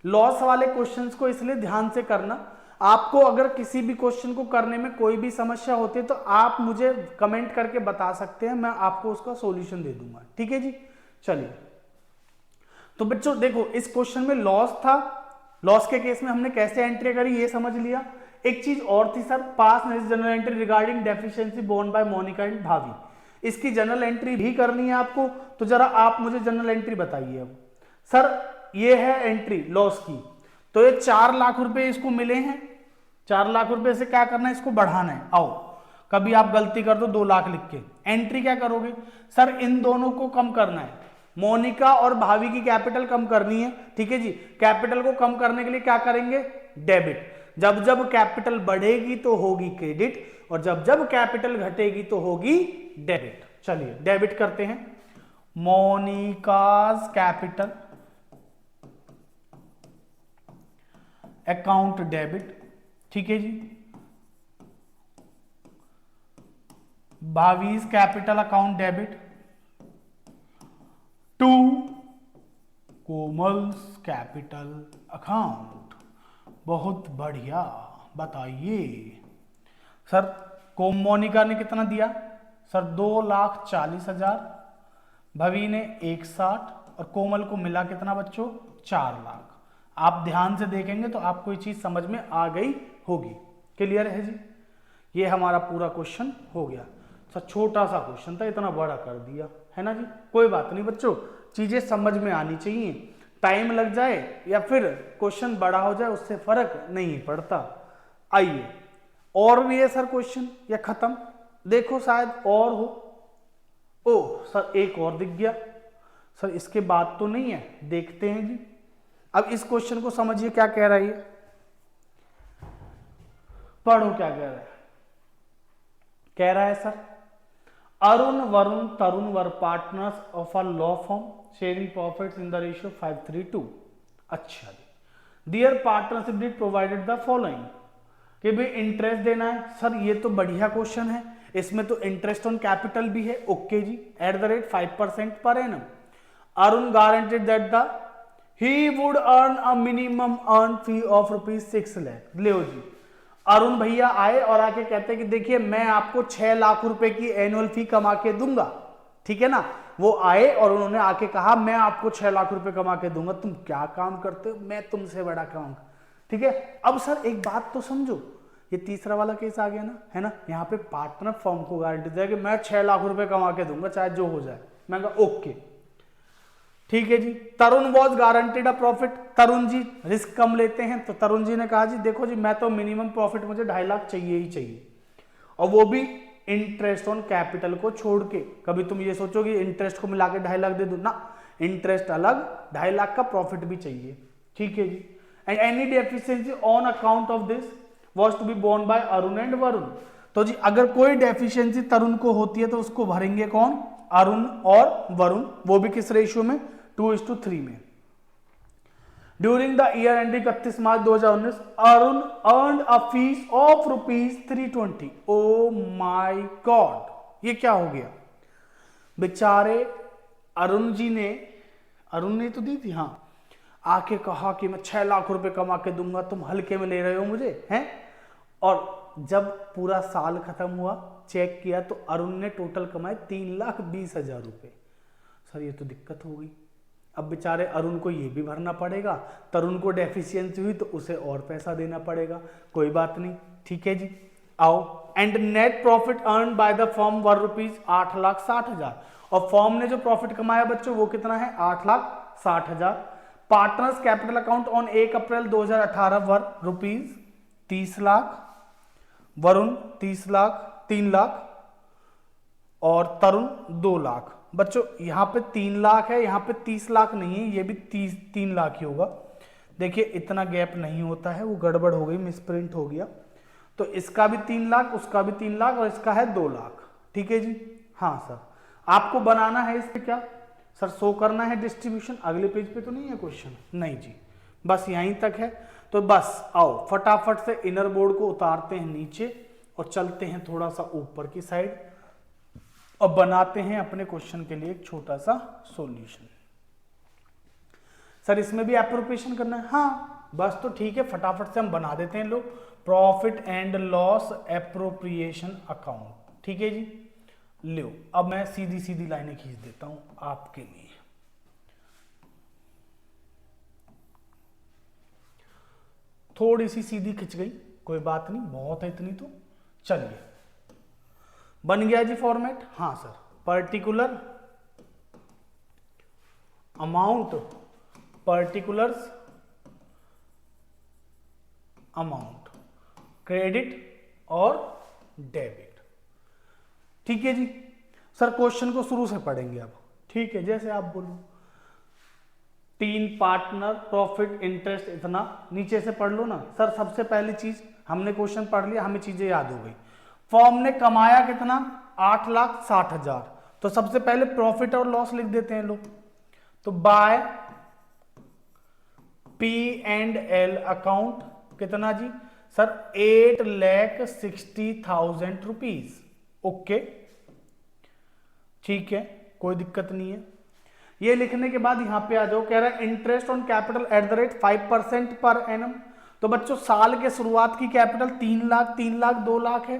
A: लॉस वाले क्वेश्चंस को इसलिए ध्यान से करना, आपको अगर किसी भी क्वेश्चन को करने में कोई भी समस्या होती है तो आप मुझे कमेंट करके बता सकते हैं, मैं आपको उसका सॉल्यूशन दे दूंगा। ठीक है जी, चलिए। तो बच्चों देखो इस क्वेश्चन में लॉस था, लॉस के केस में हमने कैसे एंट्री करी ये समझ लिया। एक चीज और थी sir, pass next general entry regarding deficiency borne by Monika and भाभी। इसकी जनरल एंट्री भी करनी है आपको, तो जरा आप मुझे जनरल एंट्री बताइए। अब सर ये है एंट्री लॉस की, तो ये 4 लाख रुपए इसको मिले हैं। 4 लाख रुपए से क्या करना है? इसको बढ़ाना है। आओ, कभी आप गलती कर दो 2 लाख लिख के, एंट्री क्या करोगे सर? इन दोनों को कम करना है, मोनिका और भावी की कैपिटल कम करनी है, ठीक है जी। कैपिटल को कम करने के लिए क्या करेंगे, डेबिट। जब जब कैपिटल बढ़ेगी तो होगी क्रेडिट, और जब जब कैपिटल घटेगी तो होगी डेबिट। चलिए डेबिट करते हैं। मोनिकाज कैपिटल अकाउंट डेबिट, ठीक है जी। Bhavi's capital account debit to Komal's capital account. बहुत बढ़िया, बताइए सर। मोनिका ने कितना दिया सर, 2,40,000, भवी ने 1,60 और कोमल को मिला कितना बच्चों, 4 लाख। आप ध्यान से देखेंगे तो आपको ये चीज समझ में आ गई होगी। क्लियर है जी। ये हमारा पूरा क्वेश्चन हो गया सर। छोटा सा क्वेश्चन था, इतना बड़ा कर दिया है ना जी। कोई बात नहीं बच्चों, चीजें समझ में आनी चाहिए। टाइम लग जाए या फिर क्वेश्चन बड़ा हो जाए उससे फर्क नहीं पड़ता। आइए, और भी है सर क्वेश्चन या खत्म, देखो शायद और हो। ओ सर एक और दिख गया सर, इसके बाद तो नहीं है, देखते हैं जी। अब इस क्वेश्चन को समझिए क्या कह रहा है, पढ़ो क्या कह रहा है। कह रहा है sir, Arun Varun Tarun were partners of a law firm sharing profits in the ratio 5:3:2। अच्छा जी, their partnership deed provided the following, कि भाई इंटरेस्ट देना है सर। ये तो बढ़िया क्वेश्चन है, इसमें तो इंटरेस्ट ऑन कैपिटल भी है। ओके जी, at the rate 5% per annum. Arun guaranteed that the he would earn a minimum earn fee of ₹6 lakh. ले जी, अरुण भैया आए और आके कहते हैं कि देखिए मैं आपको 6 लाख रुपए की एनुअल फी कमा के दूंगा, ठीक है ना। वो आए और उन्होंने आके कहा मैं आपको 6 लाख रुपए कमा के दूंगा, तुम क्या काम करते हो, मैं तुमसे बड़ा काम, ठीक है। अब सर एक बात तो समझो, ये तीसरा वाला केस आ गया ना, है ना। यहाँ पे पार्टनर फर्म को गारंटी दिया कि मैं 6 लाख रुपए कमा के दूंगा चाहे जो हो जाए। मैं कहा ओके, ठीक है जी। Tarun was guaranteed a profit, Tarun ji risk कम लेते हैं, तो तरुण जी ने कहा जी देखो जी मैं तो मिनिमम प्रॉफिट मुझे 2.5 लाख चाहिए ही चाहिए, और वो भी इंटरेस्ट ऑन कैपिटल को छोड़ के। कभी तुम ये सोचो कि इंटरेस्ट को मिला के 2.5 लाख दे दो ना, इंटरेस्ट अलग, 2.5 लाख का प्रॉफिट भी चाहिए, ठीक है जी। And any deficiency on account of this was to be borne by Arun and Varun. तो जी अगर कोई डेफिशिएंसी तरुण को होती है तो उसको भरेंगे कौन, अरुण और वरुण, वो भी किस रेशियो में, 2:3 में। During the year ending 31 March 2019 Arun earn a fees of ₹320। Oh my God, ये क्या हो गया बेचारे अरुण जी ने, अरुण ने तो दी थी हाँ, आके कहा कि मैं 6 लाख रुपए कमा के दूंगा, तुम हल्के में ले रहे हो मुझे हैं। और जब पूरा साल खत्म हुआ चेक किया तो अरुण ने टोटल कमाए 3,20,000 रुपए। सर ये तो दिक्कत हो गई, अब बेचारे अरुण को ये भी भरना पड़ेगा, तरुण को डेफिशिएंसी हुई तो उसे और पैसा देना पड़ेगा। कोई बात नहीं, ठीक है जी। आओ, and net profit earned by the firm were ₹8,60,000, और फर्म ने जो प्रॉफिट कमाया बच्चों वो कितना है, 8,60,000। पार्टनर्स कैपिटल अकाउंट ऑन 1 अप्रैल 2018 वर ₹30 लाख, वरुण 30 लाख, 3 लाख, और तरुण 2 लाख। बच्चों यहाँ पे 3 लाख है, यहाँ पे 30 लाख नहीं है, ये भी 3 लाख ही होगा। देखिए इतना गैप नहीं होता है, वो गड़बड़ हो गई, मिसप्रिंट हो गया। तो इसका भी 3 लाख, उसका भी 3 लाख, और इसका है 2 लाख, ठीक है जी। हाँ सर, आपको बनाना है इस पे क्या सर, शो करना है डिस्ट्रीब्यूशन, अगले पेज पे तो नहीं है क्वेश्चन, नहीं जी, बस यहीं तक है। तो बस आओ फटाफट से इनर बोर्ड को उतारते हैं नीचे और चलते हैं थोड़ा सा ऊपर की साइड और बनाते हैं अपने क्वेश्चन के लिए एक छोटा सा सॉल्यूशन। सर इसमें भी एप्रोप्रिएशन करना है, हाँ बस तो ठीक है, फटाफट से हम बना देते हैं। लो, profit and loss appropriation account, ठीक है जी। लो अब मैं सीधी सीधी लाइनें खींच देता हूं आपके लिए। थोड़ी सी सीधी खिंच गई, कोई बात नहीं, बहुत है इतनी तो। चलिए बन गया जी फॉर्मेट। हाँ sir, particular amount, particulars amount, credit और डेबिट, ठीक है जी। सर क्वेश्चन को शुरू से पढ़ेंगे अब, ठीक है, जैसे आप बोलो 3 पार्टनर, प्रॉफिट, इंटरेस्ट इतना, नीचे से पढ़ लो ना सर। सबसे पहली चीज हमने क्वेश्चन पढ़ लिया, हमें चीजें याद हो गई। फॉर्म ने कमाया कितना, 8,60,000। तो सबसे पहले प्रॉफिट और लॉस लिख देते हैं लोग। तो बाय P&L अकाउंट कितना जी सर, 8,60,000 रुपीज। ओके ठीक है, कोई दिक्कत नहीं है। ये लिखने के बाद यहां पे आ जाओ, कह रहा है interest on capital eight the rate 5% per annum. तो बच्चों साल के शुरुआत की कैपिटल 3 लाख, 3 लाख 2 लाख है,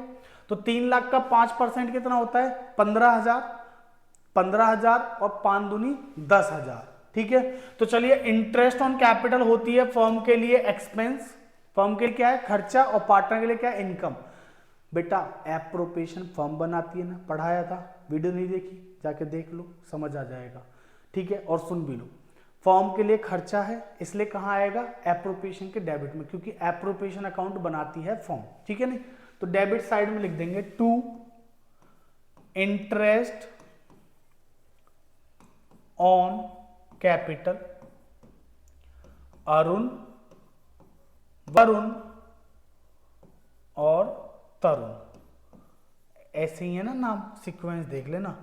A: तो 3 लाख का 5% कितना होता है, 15,000। 15,000 और 5 दूनी 10,000। ठीक है, तो चलिए इंटरेस्ट ऑन कैपिटल होती है फर्म के लिए एक्सपेंस, फर्म के लिए क्या है खर्चा, और पार्टनर के लिए क्या है इनकम। बेटा एप्रोप्रिएशन फर्म बनाती है ना, पढ़ाया था, वीडियो नहीं देखी जाके देख लो, समझ आ जाएगा। ठीक है, और सुन भी लो, फर्म के लिए खर्चा है इसलिए कहां आएगा, एप्रोप्रिएशन के डेबिट में, क्योंकि एप्रोप्रिएशन अकाउंट बनाती है फर्म। ठीक है नहीं, तो डेबिट साइड में लिख देंगे to interest on capital Arun, Varun और तरुण। ऐसे ही है ना नाम, सीक्वेंस देख लेना,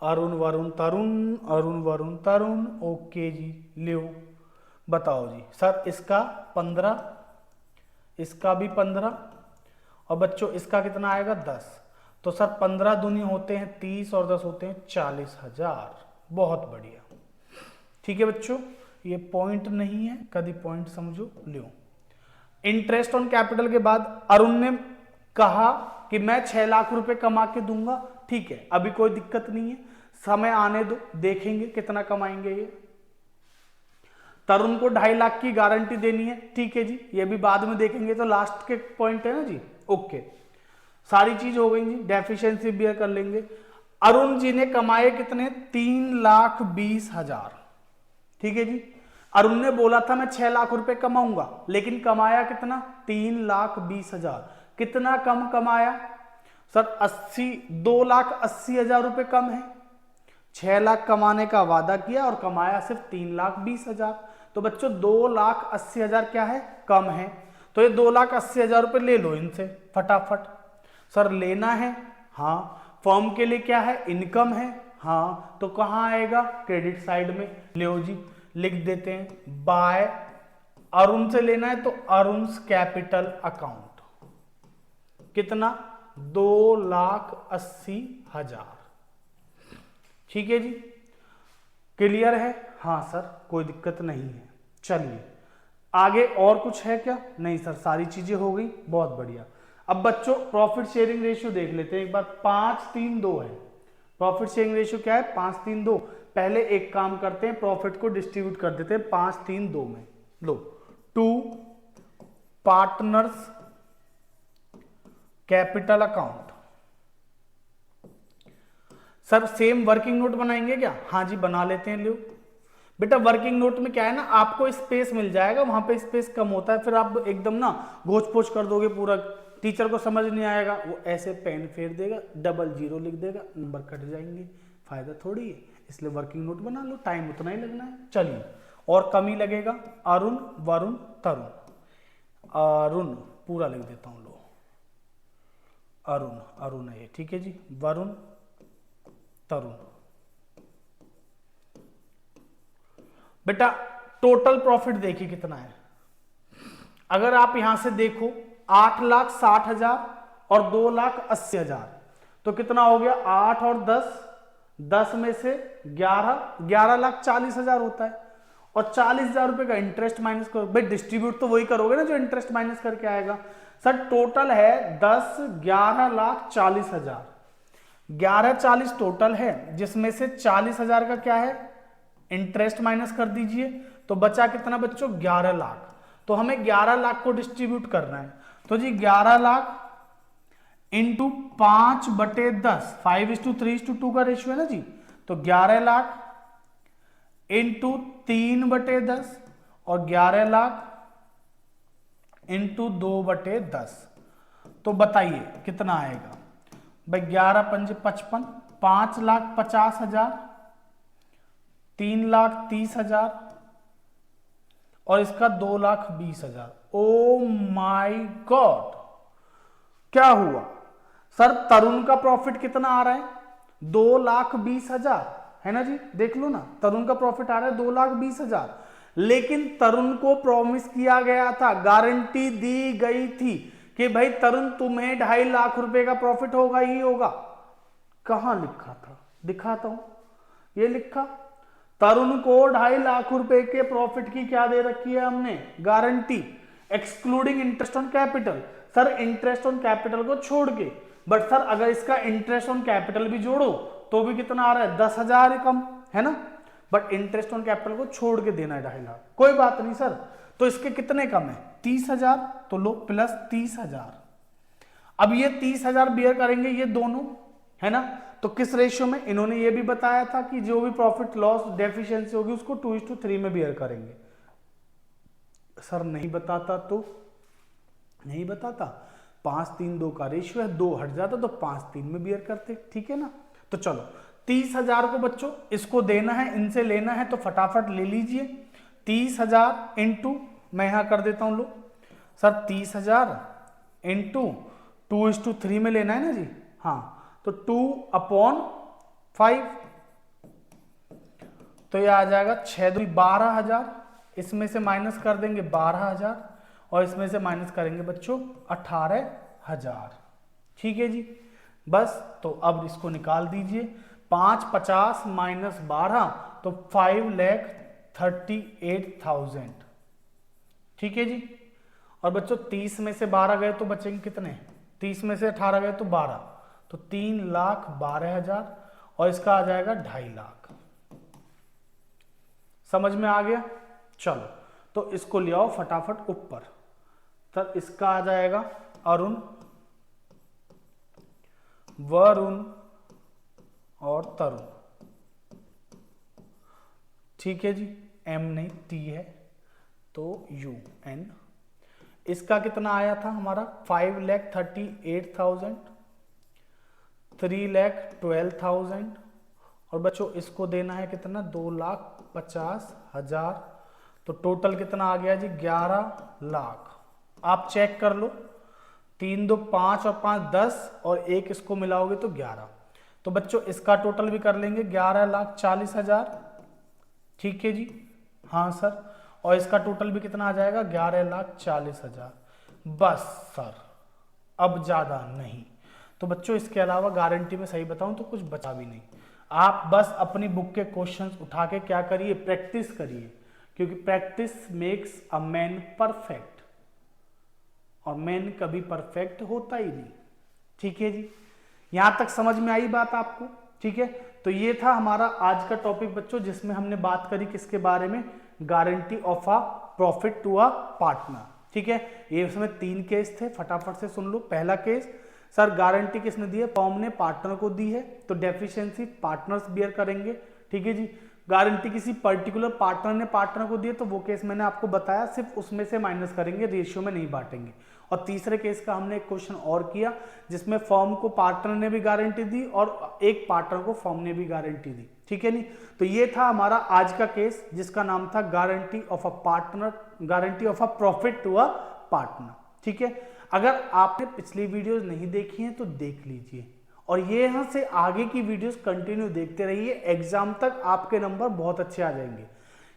A: अरुण वरुण तरुण, अरुण वरुण तरुण। ओके जी, लियो बताओ जी सर, इसका 15, इसका भी 15, और बच्चों इसका कितना आएगा 10। तो सर 15 दूनी होते हैं 30 और 10 होते हैं 40,000। बहुत बढ़िया। ठीक है बच्चों, ये पॉइंट नहीं है, कभी पॉइंट समझो, लियो। इंटरेस्ट ऑन कैपिटल के बाद अरुण ने कहा कि मैं 6 लाख रुपए कमा के दूंगा। ठीक है, अभी कोई दिक्कत नहीं है, समय आने दो, देखेंगे कितना कमाएंगे ये। तरुण को 2.5 लाख की गारंटी देनी है। ठीक है जी, ये भी बाद में देखेंगे, तो लास्ट के पॉइंट है ना जी। ओके, सारी चीज हो गई जी, डेफिशिएंसी भी कर लेंगे। अरुण जी ने कमाए कितने, 3,20,000। ठीक है जी, अरुण ने बोला था मैं 6 लाख रुपए कमाऊंगा, लेकिन कमाया कितना, 3,20,000। कितना कम कमाया सर, 2,80,000 रुपए कम है। 6 लाख कमाने का वादा किया और कमाया सिर्फ 3,20,000। तो बच्चों 2,80,000 क्या है, कम है। तो ये 2,80,000 रुपए ले लो इनसे फटाफट। सर लेना है, हाँ। फर्म के लिए क्या है, इनकम है, हाँ। तो कहां आएगा, क्रेडिट साइड में। लियो जी, लिख देते हैं बाय, अरुण से लेना है तो अरुण्स कैपिटल अकाउंट कितना, 2,80,000। ठीक है जी, क्लियर है, हाँ सर कोई दिक्कत नहीं है। चलिए आगे और कुछ है क्या, नहीं सर सारी चीजें हो गई, बहुत बढ़िया। अब बच्चों प्रॉफिट शेयरिंग रेशियो देख लेते हैं एक बार। 5-3-2 है प्रॉफिट शेयरिंग रेशियो, क्या है 5-3-2। पहले एक काम करते हैं, प्रॉफिट को डिस्ट्रीब्यूट कर देते हैं 5-3-2 में। लो, 2 partners capital account. Sir same working note बनाएंगे क्या, हाँ जी बना लेते हैं। लियो बेटा, वर्किंग नोट में क्या है ना, आपको स्पेस मिल जाएगा, वहां पे स्पेस कम होता है, फिर आप एकदम ना घोच पोच कर दोगे पूरा, टीचर को समझ नहीं आएगा, वो ऐसे पेन फेर देगा, 00 लिख देगा, नंबर कट जाएंगे, फायदा थोड़ी है। इसलिए वर्किंग नोट बना लो, टाइम उतना ही लगना है। चलिए और कम ही लगेगा, अरुण वरुण तरुण। अरुण पूरा लिख देता हूं, लो अरुण, अरुण है ये, ठीक है जी, वरुण तरुण। बेटा टोटल प्रॉफिट देखिए कितना है, अगर आप यहां से देखो 8,60,000 और 2,80,000, तो कितना हो गया, 8 और 10, 10 में से 11,40,000 होता है, और 40,000 रुपए का इंटरेस्ट माइनस करो। भाई डिस्ट्रीब्यूट तो वही करोगे ना जो इंटरेस्ट माइनस करके आएगा। सर टोटल है 10, 11,40,000, 11,40 टोटल है, जिसमें से 40,000 का क्या है, इंटरेस्ट माइनस कर दीजिए, तो बचा कितना बच्चों, 11 लाख। तो हमें 11 लाख को डिस्ट्रीब्यूट करना है, तो जी 11 लाख इंटू 5/10, 5:3:2 का रेशियो है ना जी, तो 11 लाख इंटू 3/10 और 11 लाख इंटू 2/10। तो बताइए कितना आएगा भाई, 11 पंजे 55, 5,50,000 3,30,000 और इसका 2,20,000। ओ माय गॉड, क्या हुआ सर? तरुण का प्रॉफिट कितना आ रहा है? 2,20,000 है ना जी, देख लो ना, तरुण का प्रॉफिट आ रहा है 2,20,000। लेकिन तरुण को प्रॉमिस किया गया था, गारंटी दी गई थी कि भाई तरुण तुम्हें 2.5 लाख रुपए का प्रॉफिट होगा ही होगा। कहां लिखा था? दिखाता हूं, ये लिखा, तरुण को 2.5 लाख रुपए के प्रॉफिट की क्या दे रखी है हमने? Guarantee, excluding interest on capital. Sir interest on capital को छोड़ के, बट सर अगर इसका इंटरेस्ट ऑन कैपिटल भी जोड़ो तो भी कितना आ रहा है? 10,000 ही कम है ना, बट इंटरेस्ट ऑन कैपिटल को छोड़ के देना है 2.5 लाख। कोई बात नहीं सर, तो इसके कितने कम है? 30,000, तो लो प्लस 30,000। अब ये 30,000 बियर करेंगे ये दोनों, है ना, तो किस रेशियो में? इन्होंने ये भी बताया था कि जो भी प्रॉफिट लॉस डेफिशिएंसी होगी उसको 2:3 में बियर करेंगे। सर नहीं बताता तो नहीं बताता, 5-3-2 का रेशियो है, 2 हट जाता तो 5-3 में बियर करते, ठीक है ना। तो चलो 30,000 को बच्चों इसको देना है, इनसे लेना है, तो फटाफट ले लीजिए। 30,000 इंटू, मैं यहां कर देता हूं, लो सर 30,000 इंटू 2:3 में लेना है ना जी, हाँ, तो 2/5, तो ये आ जाएगा 6×2 12,000, इसमें से माइनस कर देंगे 12,000 और इसमें से माइनस करेंगे बच्चों 18,000, ठीक है जी। बस तो अब इसको निकाल दीजिए, 550 माइनस 12 तो 5,38,000, ठीक है जी। और बच्चों 30 में से 12 गए तो बचेंगे कितने? 30 में से 18 गए तो 12, तो 3,12,000 और इसका आ जाएगा 2.5 लाख। समझ में आ गया? चलो तो इसको ले आओ फटाफट ऊपर, तब इसका आ जाएगा अरुण, वरुण और तरुण, ठीक है जी, एम नहीं टी है तो UN। इसका कितना आया था हमारा? 5,38,000, 3,12,000 और बच्चों इसको देना है कितना? 2,50,000, तो टोटल कितना आ गया जी? 11 लाख। आप चेक कर लो, 3×2 5 और 5 10 और 1 इसको मिलाओगे तो 11, तो बच्चों इसका टोटल भी कर लेंगे 11,40,000, ठीक है जी, हाँ सर, और इसका टोटल भी कितना आ जाएगा? 11,40,000। बस सर, अब ज्यादा नहीं। तो बच्चों इसके अलावा गारंटी में सही बताऊं तो कुछ बचा भी नहीं। आप बस अपनी बुक के क्वेश्चंस उठा के क्या करिए? प्रैक्टिस करिए, क्योंकि practice makes a man perfect, और मैन कभी परफेक्ट होता ही नहीं, ठीक है जी। यहां तक समझ में आई बात आपको? ठीक है, तो ये था हमारा आज का टॉपिक बच्चों, जिसमें हमने बात करी किसके बारे में? Guarantee of a profit to a partner, ठीक है। ये इसमें 3 केस थे, फटाफट से सुन लो। पहला केस, सर गारंटी किसने दी है? फर्म ने पार्टनर को दी है, तो डेफिशिएंसी पार्टनर्स बियर करेंगे, ठीक है जी। गारंटी किसी पर्टिकुलर पार्टनर ने पार्टनर को दी है, तो वो केस मैंने आपको बताया, सिर्फ उसमें से माइनस करेंगे, रेशियो में नहीं बांटेंगे। और तीसरे केस का हमने एक क्वेश्चन और किया, जिसमें फर्म को पार्टनर ने भी गारंटी दी और एक पार्टनर को फर्म ने भी गारंटी दी, ठीक है नहीं। तो ये था हमारा आज का केस, जिसका नाम था guarantee of a partner, guarantee of a profit to a partner, ठीक है। अगर आपने पिछली वीडियोस नहीं देखी हैं तो देख लीजिए, और ये यहां से आगे की वीडियोस कंटिन्यू देखते रहिए, एग्जाम तक आपके नंबर बहुत अच्छे आ जाएंगे।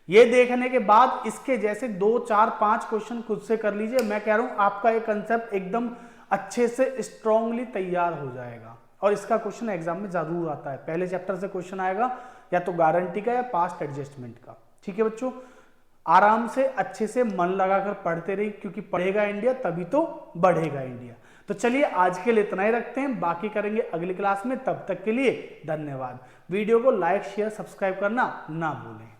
A: ये देखने के बाद इसके जैसे 2 4 5 क्वेश्चन खुद से कर लीजिए, मैं कह रहा हूं आपका ये कंसेप्ट एकदम अच्छे से स्ट्रांगली तैयार हो जाएगा। और इसका क्वेश्चन एग्जाम में जरूर आता है, पहले चैप्टर से क्वेश्चन आएगा, या तो गारंटी का या पास्ट एडजस्टमेंट का, ठीक है बच्चों। आराम से अच्छे से मन लगाकर पढ़ते रहिए, क्योंकि पढ़ेगा इंडिया तभी तो बढ़ेगा इंडिया। तो चलिए आज के लिए इतना ही रखते हैं, बाकी करेंगे अगली क्लास में। तब तक के लिए धन्यवाद। वीडियो को लाइक शेयर सब्सक्राइब करना ना भूलें।